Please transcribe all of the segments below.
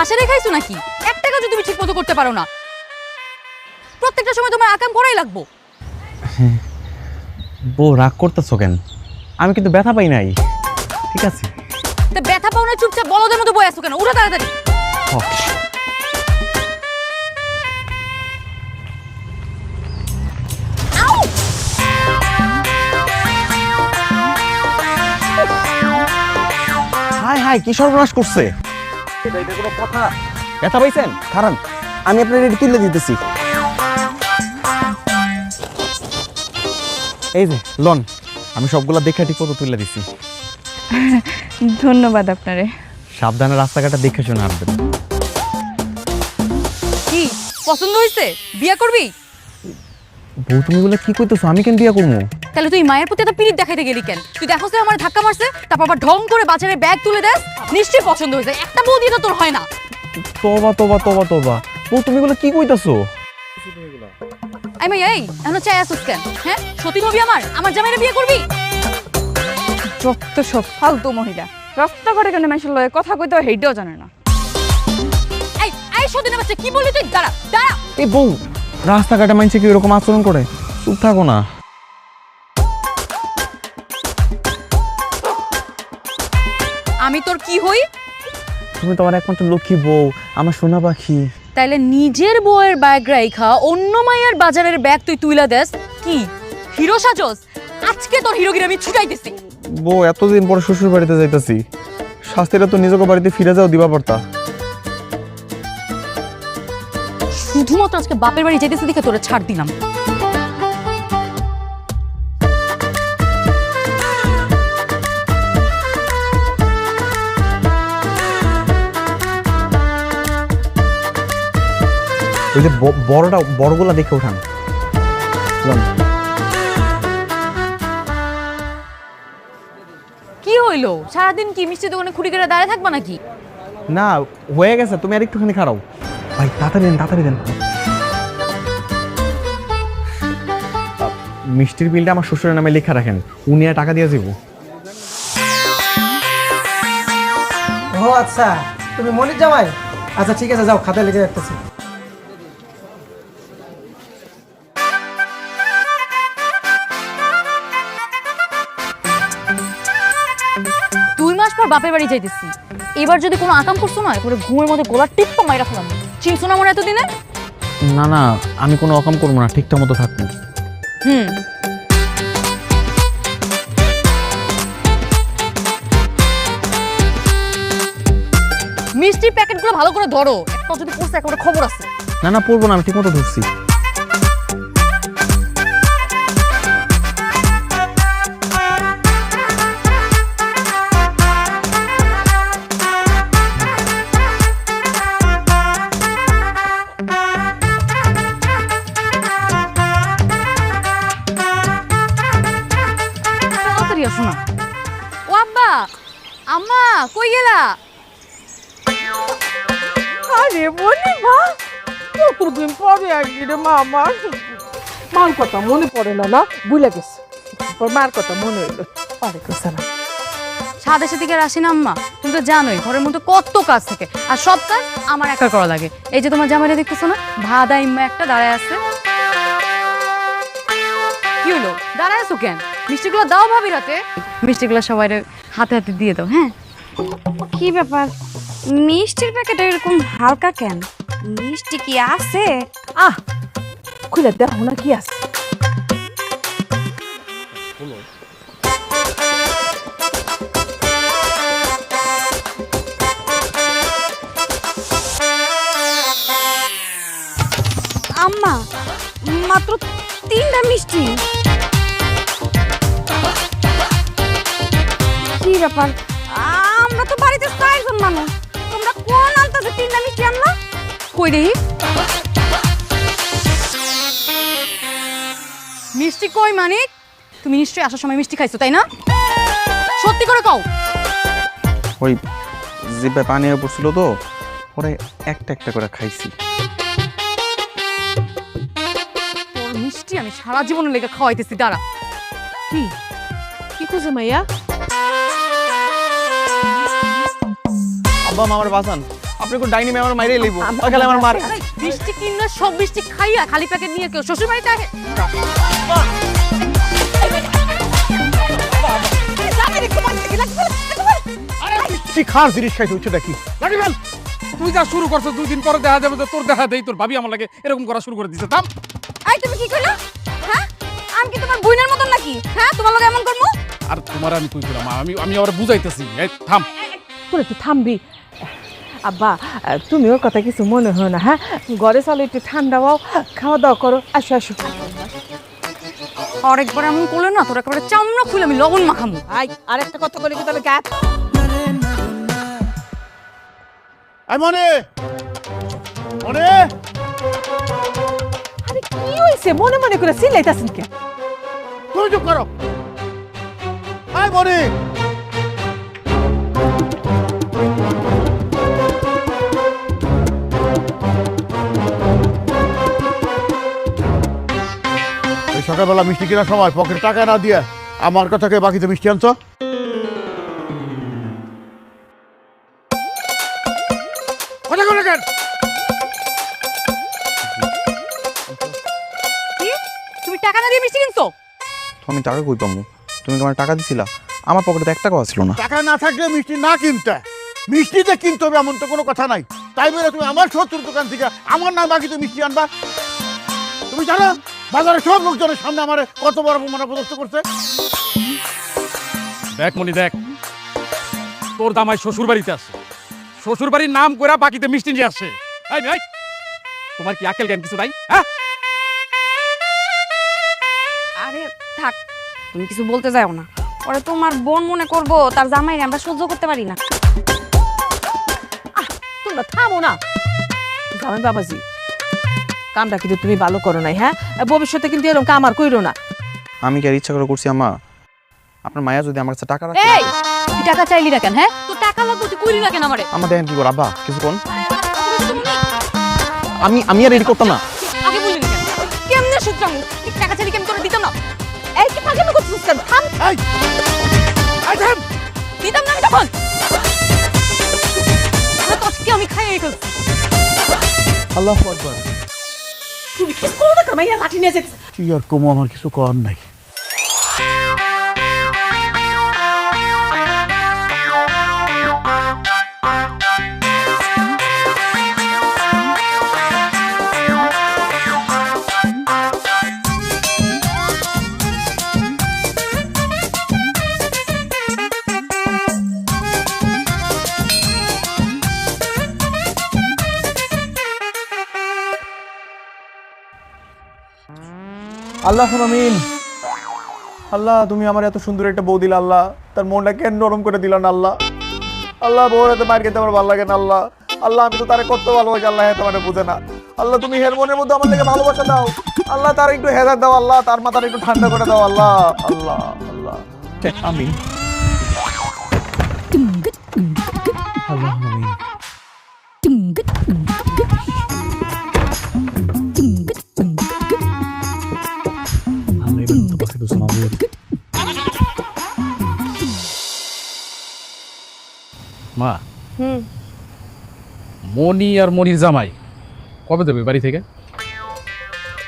বাসায় খাইছো নাকি? একটা কাজও তুমি ঠিক মতো করতে পারো না, প্রত্যেকটা সময় তোমার আকাম করাই লাগবো। বউ রাগ করতেছো কেন? আমি কিন্তু ব্যথা পাই নাই, ঠিক আছে? তা ব্যথা পাও না, চুপচাপ বলদের মতো বয়ে আছো কেন? উঠো তাড়াতাড়ি। হাই হাই, কি সর্বনাশ করছে? এটা কোনো কথা? ব্যথা পাইছেন? খারান, আমি আপনার এটা তুলে দিতেছি। এই যে লন, আমি সবগুলা দেখে ঠিক মতো তুলে দিছি। ধন্যবাদ আপনারে। সাবধানে রাস্তাঘাটে দেখে শুনে আসবেন। কি পছন্দ হয়েছে? বিয়ে করবি? বউ তুমি বলে কি কইতেছো? আমি কেন বিয়ে করবো? তাহলে তুই মায়ের প্রতি এত পিরিত দেখাইতে গেলি কেন? তুই দেখো সে আমার ধাক্কা মারছে, তারপর আবার ঢং করে বাজারে ব্যাগ তুলে দেস, নিশ্চয়ই পছন্দ হয়েছে। একটা বউ দিয়ে তো তোর হয় না। তোবা তোবা তোবা তোবা, বউ তুমি বলে কি কইতেছো? আমি এই এখন চাই আসুস কেন? হ্যাঁ, সতীন হবি আমার? আমার জামাইরে বিয়ে করবি? যত সব ফালতু মহিলা, রাস্তাঘাটে কেন মানুষের লয়ে কথা কইতে হয় হেইটাও জানে না। এই এই সতীনের বাচ্চা, কি বললি তুই? দাঁড়া দাঁড়া। এই বউ, রাস্তাঘাটে মানুষে কি এরকম আচরণ করে? চুপ থাকো না। আমি তোর কি হই? তুমি তোমার একমাত্র লক্ষ্মী বউ, আমার সোনা পাখি। তাইলে নিজের বউয়ের ব্যাগ রাইখা অন্য মাইয়ার বাজারের ব্যাগ তুই তুইলা দেস? কি হিরো সাজস? আজকে তোর হিরোগিরি আমি ছুটাইতেছি। বউ, এতদিন পরে শ্বশুর বাড়িতে যাইতাছি, শাস্তিটা তো নিজেকে বাড়িতে ফিরে যাও দিবা পারতা। শুধুমাত্র আজকে বাপের বাড়ি যেতেছি দেখে তোরে ছাড় দিলাম। ওই যে বড়গুলা দেখে ওঠান। কি হইলো? সারাদিন কি মিষ্টি দোকানে খুঁড়ি করে দাঁড়িয়ে থাকবা নাকি? না, হয়ে গেছে, তুমি আর একটুখানি খারাও। ভাই তাড়াতাড়ি দেন, তাড়াতাড়ি দেন। মিষ্টির বিলটা আমার শ্বশুরের নামে লেখা রাখেন, উনি আর টাকা দিয়ে যাবো। ও আচ্ছা, তুমি মনির জামাই? আচ্ছা ঠিক আছে, যাও, খাতায় লিখে রাখতেছি। দুই মাস পর বাপের বাড়ি যাইতেছি, এবার যদি কোনো আকাম করছো না, এরপরে ঘুমের মধ্যে গোলার টিপ্পা মাইরা ফেলাম। চিনছো না মনে এতদিনে? না না, আমি কোনো অকাম করবো না, ঠিকঠাক মতো থাকবো। মিষ্টির প্যাকেটগুলো ভালো করে ধরো, একটা যদি পড়ছে একেবারে খবর আছে। না না, পড়বো না, আমি ঠিক মতো ধরছি। তাড়াতাড়ি আসো না। ও আব্বা, আম্মা, কই গেলা? আরে বলি মা, কতদিন পরে একদিন মা আমার মার কথা মনে পড়ে না, না ভুলে গেছে। তোর মার কথা মনে হইলো। ওয়ালাইকুম সালাম। সাথে দিকে আসি না আম্মা, তুমি তো জানোই ঘরের মধ্যে কত কাজ থাকে, আর সব কাজ আমার একা করা লাগে। এই যে তোমার জামাইরা দেখতেছো না, ভাদা ইম্মা একটা দাঁড়ায় আছে। কি হলো, দাঁড়ায় আছো কেন? মিষ্টিগুলো দাও ভাবির হাতে, মিষ্টিগুলো সবাই হাতে হাতে দিয়ে দাও। হ্যাঁ, কি ব্যাপার, মিষ্টির প্যাকেট এরকম হালকা কেন? মিষ্টি কি আছে? আহ, খুলে দেখো না কি আছে। আম্মা, মাত্র 3টা মিষ্টি। কি ব্যাপার, আমরা তো বাড়িতে 4জন মানুষ, তোমরা কোন আনতাছে 3টা মিষ্টি আনলা? কই দেখি মিষ্টি কই? মানিক, তুমি নিশ্চয়ই আসার সময় মিষ্টি খাইছো, তাই না? সত্যি করে কও। ওই জিভে পানি পড়ছিল তো, পরে একটা একটা করে খাইছি। তোর মিষ্টি আমি সারা জীবনের লেগে খাওয়াইতেছি, দাঁড়া। কি কি খুঁজে মাইয়া? আব্বা, আমার বাঁচান, আপনি আপনি কোন ডাইনি মেয়ে আমার মাইরে লইব খালি আমার মার বৃষ্টি কিনলে সব বৃষ্টি খাইয়া খালি প্যাকেট নিয়ে কেউ শ্বশুর বাড়িতে আসে তুই খাস জিনিস খাইতে হচ্ছে নাকি রাখিবেন তুই যা শুরু করছো 2 দিন পরে দেখা যাবে যে তোর দেখা দেই তোর ভাবি আমার লাগে এরকম করা শুরু করে দিছে থাম এই তুমি কি কইলা হ্যাঁ আমি কি তোমার বোনের মতন নাকি হ্যাঁ তোমার লগে এমন করমু আর তোমার আমি কই দিলাম আমি আবার বুঝাইতেছি এই থাম তোর একটু থামবি আব্বা তুমি ওর কথা কিছু মনে হয় না হ্যাঁ ঘরে চলো একটু ঠান্ডা হও খাওয়া দাওয়া করো আসো আসো আরেকবার এমন করলে না তোর একেবারে চামড়া খুলে আমি লবণ মাখামু আই আরেকটা কথা বলি কি তবে গাছ আই মনে মনে আরে কি হইছে মনে মনে করে চিল্লাইতাছেন কে তুমি চুপ করো আই মনে এই সকালবেলা মিষ্টি কেনার সময় পকেটে টাকা না দিয়ে আমার কথাকে বাকিতে মিষ্টি আনছো কথা বলে কেন কি তুমি টাকা না দিয়ে মিষ্টি কিনছো তো আমি টাকা কই পামু তুমি কি আমার টাকা দিছিলা আমার পকেটে তো 1 টাকাও ছিল না টাকা না থাকলে মিষ্টি না কিনতে মিষ্টিতে কিনতে হবে এমন তো কোনো কথা নাই তাই বলে তুমি আমার শত্রুর দোকান থেকে আমার নাম বাকিতে মিষ্টি আনবা তুমি জানো বাজারে সব লোকজনের সামনে আমার কত বড় অপমান প্রদর্শন করছে দেখ মনি দেখ তোর দামাই শ্বশুর বাড়িতে আসে শ্বশুর বাড়ির নাম কইরা বাকিতে মিষ্টি নিয়ে আসে এই ভাই তোমার কি আকেল জ্ঞান কিছু নাই হ্যাঁ আরে থাক তুমি কিছু বলতে যাও না ওরে তোমার বোন মনে করবো তার জামাইরে আমরা সহ্য করতে পারি না তোমরা থামো না জামাই বাবাজি কামটা কিন্তু তুমি ভালো করো নাই হ্যাঁ ভবিষ্যতে কিন্তু এরকম কাম আর কইরো না আমি কি আর ইচ্ছা করে করছি আম্মা আপনার মায়া যদি আমার কাছে টাকা রাখে এই তুই টাকা চাইলি না কেন হ্যাঁ তো টাকা লাগবে তুই কইলি না কেন আমারে আমার দেখেন কি করে আব্বা কিছু কোন আমি আর রেডি করতাম না আগে বললি না কেন কেমনে সুতরাং তুই টাকা চাইলি কেমন করে দিতাম না এই কি পাগলামি করছিস কেন থাম এই এই থাম দিতাম না আমি তখন তো আজকে আমি খাইয়ে ফেলছি আল্লাহু আকবার তুমি কি করো না কামাইয়া লাঠি নিয়ে যেতে কি আর কমো আমার কিছু করার নাই আল্লাহ আমিন আল্লাহ তুমি আমার এত সুন্দর একটা বউ দিলা আল্লাহ তার মনটা কেন নরম করে দিলা না আল্লাহ আল্লাহ বউর এত মার খেতে আমার ভালো লাগে না আল্লাহ আল্লাহ আমি তো তারে কত ভালোবাসি আল্লাহ তোমার বুঝে না আল্লাহ তুমি হের মনের মধ্যে আমার থেকে ভালোবাসা দাও আল্লাহ তার একটু হেদায়েত দাও আল্লাহ তার মাথাটা একটু ঠান্ডা করে দাও আল্লাহ আল্লাহ আল্লাহ আমিন আল্লাহ আমিন মা মনি আর মনির জামাই কবে দেবে বাড়ি থেকে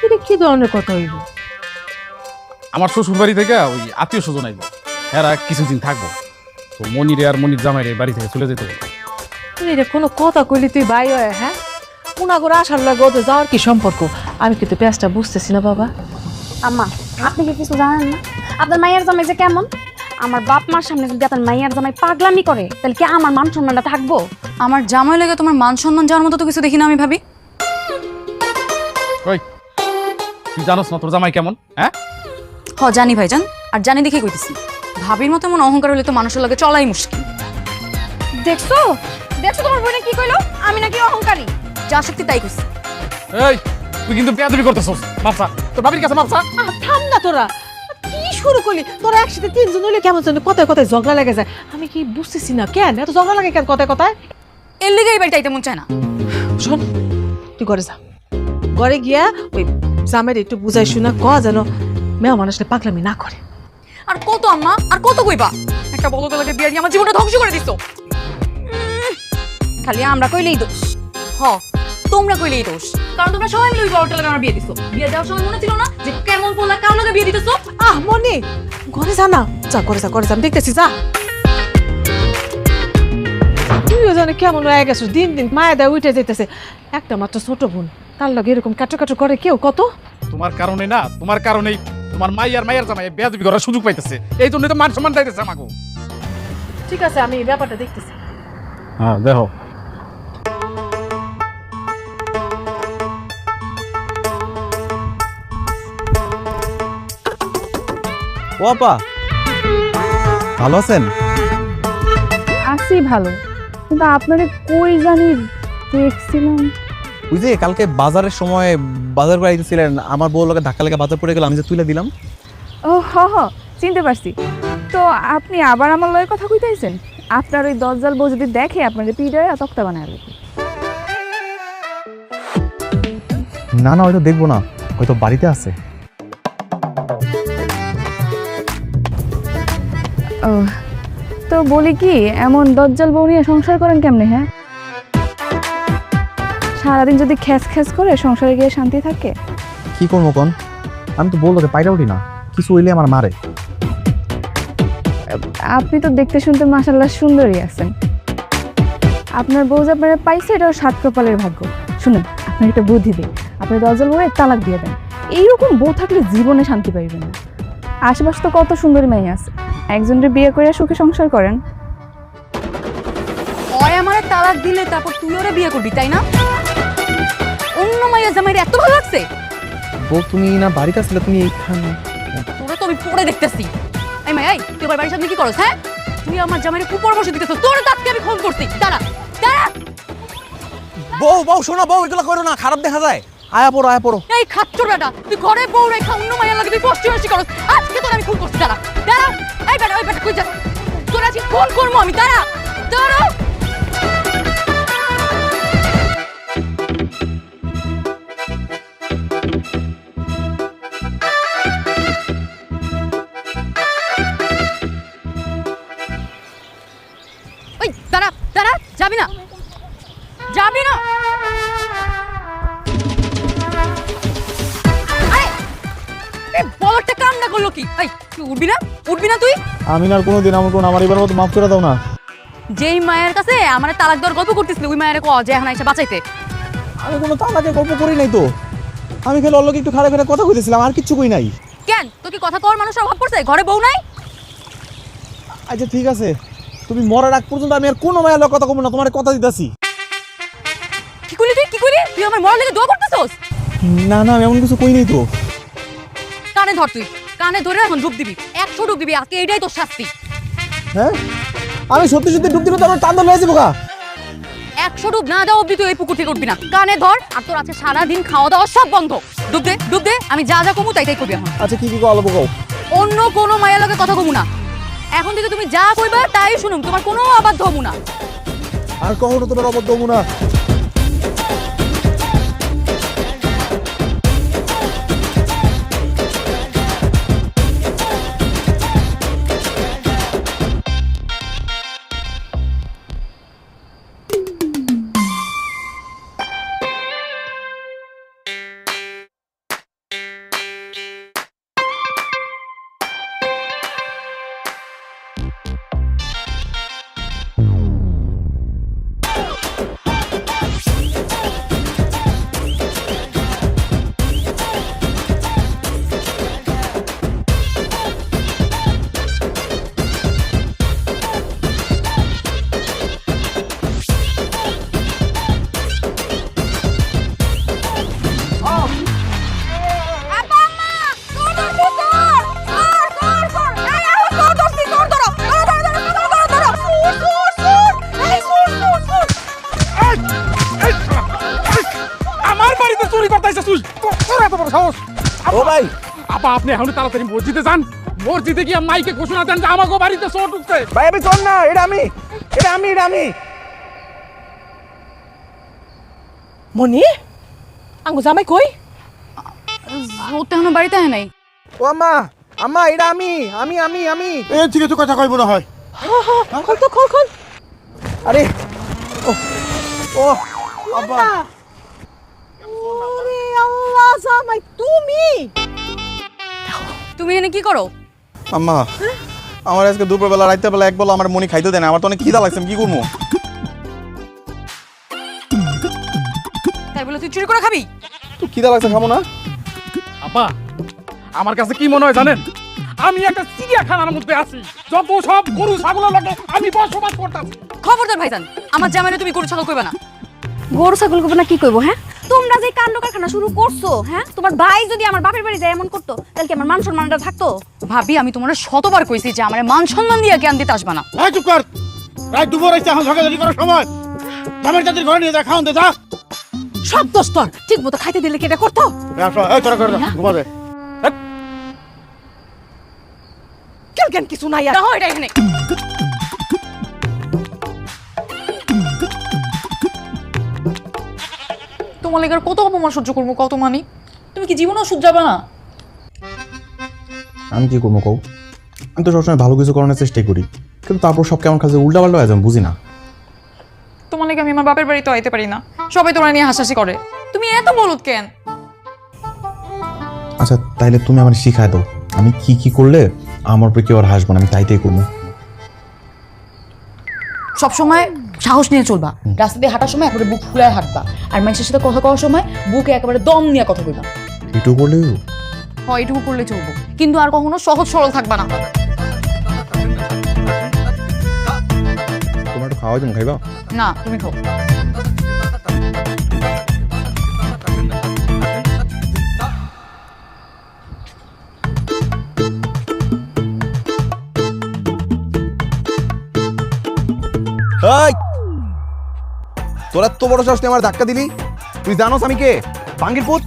এটা কি ধরনের কথা হইল আমার শ্বশুর বাড়ি থেকে ওই আত্মীয় স্বজন আইব এরা কিছুদিন থাকবো তো মনির আর মনির জামাইরে বাড়ি থেকে চলে যেতে হবে এটা কোনো কথা কইলি তুই ভাই হয় হ্যাঁ উনাগোর আসার লাগে ওদের যাওয়ার কি সম্পর্ক আমি কিন্তু পেঁয়াজটা বুঝতেছি না বাবা আম্মা আপনি কি কিছু জানেন না আপনার মাইয়ার জামাই যে কেমন আমার বাপ মার সামনে যদি আপনার মাইয়ার জামাই পাগলামি করে তাহলে কি আমার মান সম্মানটা থাকবো আমার জামাই লাগে তোমার মান সম্মান যাওয়ার মতো তো কিছু দেখি না আমি ভাবি ওই তুই জানোস না তোর জামাই কেমন হ্যাঁ জানি ভাইজান আর জানি দেখে কইতেছি ভাবির মতো এমন অহংকার হলে তো মানুষের লাগে চলাই মুশকিল দেখছো দেখছো তোমার বোনে কি কইলো আমি নাকি অহংকারী যা শক্তি তাই করছি এই তুই কিন্তু বেয়াদবি করতেছস মাপসা তোর ভাবির কাছে মাপসা থাম না তোরা কি শুরু করলি তোরা একসাথে তিনজন হইলে কেমন জানি কথায় কথায় ঝগড়া লেগে যায় আমি কি বুঝতেছি না কেন এত ঝগড়া লাগে কেন কথায় কথায় এর লেগে এই বাড়িতে আইতে মন চায় না শোন তুই ঘরে যা ঘরে গিয়া ওই জামাইরে একটু বুঝাই শোনা ক যেন মেয়ে মানুষটা পাগলামি না করে আর কত আম্মা আর কত কইবা একটা বলতে লাগে বিয়ে দিয়ে আমার জীবনটা ধ্বংস করে দিছো খালি আমরা কইলেই দোষ। হ, তোমরা কইলেই দোষ, কারণ তোমরা সবাই মিলে ওই বড়টা লাগে আমার বিয়ে দিছো। বিয়ে দেওয়ার সময় মনে ছিল না যে কেমন পোলা কার লগে বিয়ে দিতেছো? মনি ঘরে যা না, যা ঘরে যা, ঘরে যা, আমি দেখতেছি, যা। তুইও জানে কেমন হয়ে গেছো, দিন দিন মায়া দেয় উঠে যেতেছে। একটা মাত্র ছোট বোন, তার লগে এরকম কাটো কাটো করে কেউ কত? তোমার কারণে না, তোমার কারণেই তোমার মাইয়ার জামাই বেয়াদবি করার সুযোগ পাইতেছে। এই জন্য তো মান সম্মান দিতেছে আমাকে। ঠিক আছে, আমি এই ব্যাপারটা দেখতেছি। হ্যাঁ দেখো। ও আপা, ভালো আছেন? আছি ভালো, কিন্তু আপনারে কই জানি দেখছিলাম। ওই যে কালকে বাজারের সময় বাজার করে আইতেছিলেন, আমার বউ লোকে ধাক্কা লেগে বাজার পড়ে গেল, আমি যে তুলে দিলাম। ও হ হ, চিনতে পারছি। তো আপনি আবার আমার লয়ে কথা কইতাইছেন? আপনার ওই দজ্জাল বউ যদি দেখে আপনার পিডায় তক্তা বানায় দেবে। না না, হয়তো দেখবো না, হয়তো বাড়িতে আছে। ও, তো বলি কি, এমন দজ্জাল বউ নিয়ে সংসার করেন কেমনে? হ্যাঁ, সারাদিন যদি খ্যাস খ্যাস করে সংসারে গিয়ে শান্তি থাকে? কি করবো কোন, আমি তো বললো পাইরা উঠি না, কিছু হইলে আমার মারে। আপনি তো দেখতে শুনতে মাশাআল্লাহ সুন্দরী আছেন। আপনার বউ যে আপনারা পাইছে, এটাও সাত কপালের ভাগ্য। শুনুন, আপনার একটা বুদ্ধি দিই, আপনি দজ্জাল বউয়ের তালাক দিয়ে দেন। এইরকম বউ থাকলে জীবনে শান্তি পাইবেন না। আশেপাশে তো কত সুন্দরী মেয়ে আছে, একজনের বিয়ে করে সুখে সংসার করেন। ওই আমারে তালাক দিলে তারপর তুই ওরে বিয়ে করবি, তাই না? অন্য মাইয়া জামাইরে এত ভালো লাগছে? বউ তুমি না বাড়িতে আসলে, তুমি এইখানে? তোরা তো আমি পরে দেখতেছি। এই মাই, এই তুই আবার বাড়ির সামনে কি করছ? হ্যাঁ, তুই আমার জামাইরে কুপর বসে দিতেছিস। তোর দাঁতকে আমি ফোন করছি। দাঁড়া দাঁড়া। বউ বউ শোনো, বউ এগুলো করো না, খারাপ দেখা যায়। আয়া পড়ো আয়া পড়ো। এই খাচ্চর বেটা, তুই ঘরে বউ রেখা অন্য মাইয়া লাগে তুই কষ্ট হয়েছি করছ। আজকে তোর আমি খুন করছি। দাঁড়া দাঁড়া। এই বেটা, ওই বেটা কই যা? তোর আজকে খুন করবো আমি। দাঁড়া দাঁড়া। ওই দাঁড়া দাঁড়া, যাবি না যাবি না। বলটা কান্না করলো কি? এই তুই উঠবি না? উঠবি না তুই? আমি না কোনোদিন আমার এবার মতো মাফ করে দাও না। যেই মায়ের কাছে আমার তালাক দেওয়ার গল্প করতেছিল, ওই মায়ের যে এখন এসে বাঁচাইতে। আমি কোনো তালাকে গল্প করি নাই তো, আমি খালি অল্লকে একটু খারাপ খারাপ কথা কইতেছিলাম, আর কিচ্ছু কই নাই। কেন তোর কি কথা কওয়ার মানুষের অভাব পড়ছে? ঘরে বউ নাই? আচ্ছা ঠিক আছে, তুমি মরার আগ পর্যন্ত আমি আর কোনো মায়ের কথা কমবো না, তোমার কথা দিতেছি। কি করলি তুই? কি করলি তুই? আমার মরার লেগে দোয়া করতেছস? না না, আমি এমন কিছু কই নাই তো। কানে ধর, তুই কানে ধরে এখন ডুব দিবি, 100 ডুব দিবি। আজকে এইটাই তোর শাস্তি। হ্যাঁ, আমি সত্যি সত্যি ডুব দিলে তো আমার টান ধরে যাবো গা। 100 ডুব না দেওয়া অব্দি তুই এই পুকুর থেকে উঠবি না। কানে ধর, আর তোর আজকে সারাদিন খাওয়া দাওয়া সব বন্ধ। ডুব দে ডুব দে, আমি যা যা কমু তাই তাই করবি এখন। আচ্ছা কি কি কল বকাও? অন্য কোনো মায়ের লগে কথা কমু না। এখন থেকে তুমি যা কইবা তাই শুনুম, তোমার কোনো অবাধ্য হবো না। আর কখনো তোমার অবদ্ধ হবো না। ও ভাই, আপা আপনি এখন তাড়াতাড়ি মসজিদে যান। মসজিদে গিয়ে মাইকে ঘোষণা দেন যে আমাকে বাড়িতে চোর ঢুকছে। ভাই আমি চল না, এটা আমি। মনি, আঙ্গু জামাই কই? ও তো এখনো বাড়িতে আয় নাই। ও আম্মা, আম্মা এটা আমি। এ ঠিক আছে, কথা কইব না হয়। খোল তো, খোল খোল। আরে ও ও আব্বা ওরে আল্লাহ জামাই তুমি তুমি এখানে কি করো? আম্মা আমার আজকে দুপুরবেলা রাইতে বেলা এক বেলা আমার মনি খাইতে দেয় না, আমার তো অনেক খিদা লাগছে, আমি কি করবো? তাই বলে তুই চুরি করে খাবি? তো খিদা লাগছে, খাবো না? আব্বা আমার কাছে কি মনে হয় জানেন, আমি একটা চিড়িয়াখানার মধ্যে আছি, যত সব গরু ছাগলের লাগে আমি বসবাস করতেছি। খবরদার ভাইজান, আমার জামাইরে তুমি গরু ছাগল কইবা না। গরু ছাগল করবো না কি করবো? হ্যাঁ, তোমরা যে কাণ্ড কারখানা শুরু করছো, হ্যাঁ, তোমার ভাই যদি আমার বাপের বাড়ি যায় এমন করতো তাহলে কি আমার মান সম্মানটা থাকতো? ভাবি আমি তোমার শতবার কইছি যে আমার মান সম্মান দিয়ে জ্ঞান দিতে আসবা না। এই চুপ কর, রাত দুপুর হইছে, এখন ঝগড়াঝাটি করার সময়। জামাই তাদের ঘরে নিয়ে যা, খাওয়ান দে যা। সব দোষ তোর, ঠিক মতো খাইতে দিলে কি এটা করতো? এই তোরা করে ঘুমা দে। কেন কিছু নাই আর দেখো এটা এখানে। তোমার লেগার কত অপমান সহ্য করবো, কত মানি? তুমি কি জীবনও শুধরাবে না? আমি কি করবো কও? আমি তো সবসময় ভালো কিছু করানোর চেষ্টাই করি, কিন্তু তারপর সব কেমন কাজে উল্টা পাল্টা হয়ে যায়, আমি বুঝি না। তোমার লেগে আমি আমার বাপের বাড়ি তো আইতে পারি না, সবাই তোমার নিয়ে হাসাহাসি করে। তুমি এত বলদ কেন? আচ্ছা তাইলে তুমি আমার শিখায় দাও, আমি কি কি করলে আমার উপরে কেউ আর হাসবো না, আমি তাইতেই করবো। সবসময় সাহস নিয়ে চলবা, রাস্তা দিয়ে হাঁটার সময় একেবারে বুক ফুলায় হাঁটবা, আর মানুষের সাথে কথা কওয়ার সময় বুকে একেবারে দম নিয়ে কথা কইবা। এটু করলে হয় এটুকু করলে চলবো, কিন্তু আর কখনো সহজ সরল থাকবা না। তোমার একটু খাওয়া যাবো, খাইবা? না তুমি খাও। তোরা তো বড় সাহস নিয়ে আমার ধাক্কা দিলি, তুই জানোস আমি কে? বাঙ্গির পুত।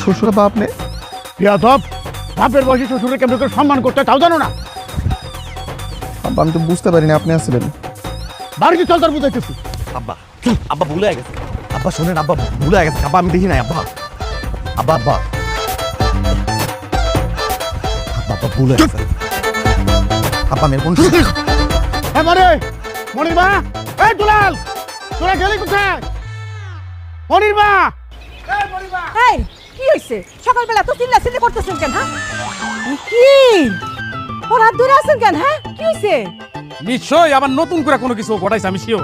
শ্বশুর বাপ নে বিয়াদব, বাপের বয়সে শ্বশুরে কেমন করে সম্মান করতে তাও জানো না? আব্বা আমি তো বুঝতে পারিনি আপনি আসছিলেন। বাড়িতে চল, তোর বুঝাইতেছি। আব্বা আব্বা ভুলে গেছে, আব্বা শোনেন, আব্বা ভুলে গেছে, আব্বা আমি দেখি নাই, আব্বা আব্বা আব্বা আব্বা আব্বা ভুলে গেছে, আব্বা মেরে কোন হ্যাঁ মনে মনির মা, এই দুলাল তোরা গেলি কোথায়? মনির মা, এই কি হইছে? সকালবেলা তো চিল্লাচিল্লি করতেছেন কেন? হ্যাঁ কি ওরা দূরে আছেন কেন? হ্যাঁ কি হইছে? নিশ্চয়ই আবার নতুন করে কোনো কিছু ঘটাইছে, আমি শিওর।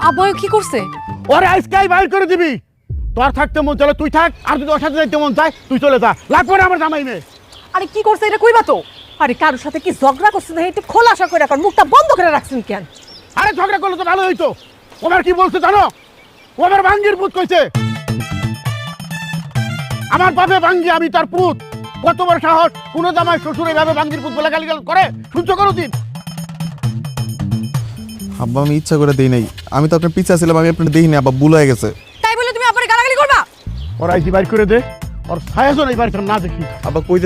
আব্বা কি করছে? ওরে আজকাই বাইর করে দিবি। তোর থাকতে মন চলে তুই থাক, আর যদি ওর সাথে যাইতে মন চায় তুই চলে যা, লাগবে না আমার জামাই মেয়ে। আরে কি করছে এটা কইবা তো? আরে কারোর সাথে কি ঝগড়া করছেন? একটু খোলাসা করে রাখুন, মুখটা বন্ধ করে রাখছেন কেন? আরে ঝগড়া করলে তো ভালো হইতো। ওবার কি বলছে জানো? ওবার ভাঙ্গির পুত কইছে। আমার বাপে ভাঙ্গি, আমি তার পুত। কত বড় সাহস, কোন জামাই শ্বশুর এইভাবে ভাঙ্গির পুত বলে গালিগাল করে? শুনছো কোনোদিন? আব্বা আমি ইচ্ছা করে দেই নাই, আমি তো আপনার পিছা ছিলাম, আমি আপনার দেখিনি, আব্বা ভুল হয়ে গেছে। তাই বলে তুমি আবার গালাগালি করবা? ওরা আইসি বাইর করে দে, ওর ছায়াজন এই বাড়িতে না দেখি। আব্বা কই